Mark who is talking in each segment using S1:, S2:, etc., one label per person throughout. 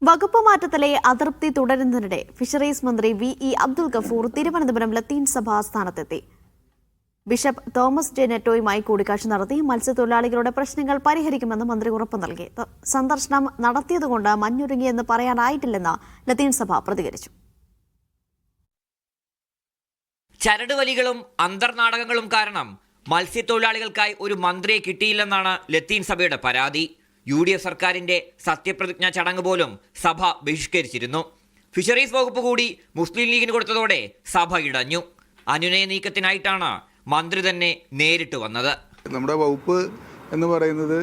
S1: വകുപ്പ് മാറ്റത്തിലെ അതൃപ്തി തുടരുന്നതിനിടെ ഫിഷറീസ് മന്ത്രി വി അബ്ദുൽ ഗഫൂർ തിരുവനന്തപുരം ലത്തീൻ സഭാ ആസ്ഥാനത്തെത്തി. ബിഷപ്പ് തോമസ് ജെ നെറ്റോയുമായി കൂടിക്കാഴ്ച നടത്തി മത്സ്യത്തൊഴിലാളികളുടെ പ്രശ്നങ്ങൾ പരിഹരിക്കുമെന്ന് മന്ത്രി ഉറപ്പു നൽകി. സന്ദർശനം നടത്തിയതുകൊണ്ട് മഞ്ഞുരുങ്ങിയെന്ന് പറയാനായിട്ടില്ലെന്ന് ലത്തീൻ സഭ പ്രതികരിച്ചു.
S2: ചരടുവലികളും അന്തർനാടകങ്ങളും കാരണം മത്സ്യത്തൊഴിലാളികൾക്കായി ഒരു മന്ത്രിയെ കിട്ടിയില്ലെന്നാണ് ലത്തീൻ സഭയുടെ പരാതി. UDF സർക്കാരിന്റെ സത്യപ്രതിജ്ഞാ ചടങ്ങ് പോലും സഭ ബഹിഷ്കരിച്ചിരുന്നു. ഫിഷറീസ് വകുപ്പ് കൂടി മുസ്ലിം ലീഗിന് കൊടുത്തതോടെ സഭ ഇടഞ്ഞു. അനുനയ നീക്കത്തിനായിട്ടാണ് മന്ത്രി തന്നെ നേരിട്ട് വന്നത്.
S3: നമ്മുടെ വകുപ്പ് എന്ന് പറയുന്നത്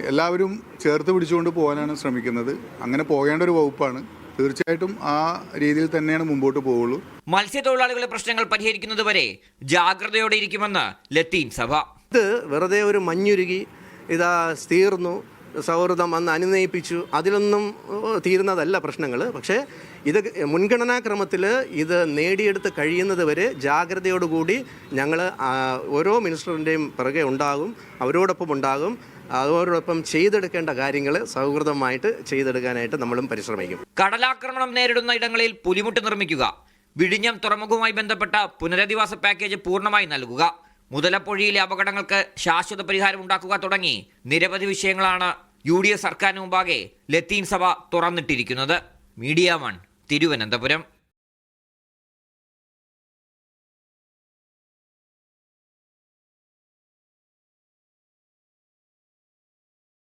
S3: എല്ലാവരും ചേർത്ത് പിടിച്ചുകൊണ്ട് പോകാനാണ് ശ്രമിക്കുന്നത്. അങ്ങനെ പോകേണ്ട ഒരു വകുപ്പാണ്. തീർച്ചയായിട്ടും ആ രീതിയിൽ തന്നെയാണ് മുമ്പോട്ട് പോവുള്ളൂ.
S2: മത്സ്യത്തൊഴിലാളികളുടെ പ്രശ്നങ്ങൾ പരിഹരിക്കുന്നതുവരെ ജാഗ്രതയോടെ ഇരിക്കുമെന്ന് ലത്തീൻ സഭ.
S4: ഇത് വെറുതെ ഒരു മഞ്ഞുരുകി ഇതാ തീർന്നു, സൗഹൃദം അന്ന് അനുനയിപ്പിച്ചു, അതിലൊന്നും തീരുന്നതല്ല പ്രശ്നങ്ങൾ. പക്ഷേ ഇത് മുൻഗണനാക്രമത്തിൽ ഇത് നേടിയെടുത്ത് കഴിയുന്നത് വരെ ജാഗ്രതയോടുകൂടി ഞങ്ങൾ ഓരോ മിനിസ്റ്ററിൻ്റെയും പിറകെ ഉണ്ടാകും, അവരോടൊപ്പം ഉണ്ടാകും. അതോടൊപ്പം ചെയ്തെടുക്കേണ്ട കാര്യങ്ങൾ സൗഹൃദമായിട്ട് ചെയ്തെടുക്കാനായിട്ട് നമ്മളും പരിശ്രമിക്കും.
S2: കടലാക്രമണം നേരിടുന്ന ഇടങ്ങളിൽ പുലിമുട്ട് നിർമ്മിക്കുക, വിഴിഞ്ഞം തുറമുഖവുമായി ബന്ധപ്പെട്ട പുനരധിവാസ പാക്കേജ് പൂർണ്ണമായി നൽകുക, മുതലപ്പൊഴിയിലെ അപകടങ്ങൾക്ക് ശാശ്വത പരിഹാരം ഉണ്ടാക്കുക തുടങ്ങി നിരവധി വിഷയങ്ങളാണ് UDF സർക്കാരിന് മുമ്പാകെ ലത്തീൻ സഭ തുറന്നിട്ടിരിക്കുന്നത്. മീഡിയ 1 തിരുവനന്തപുരം.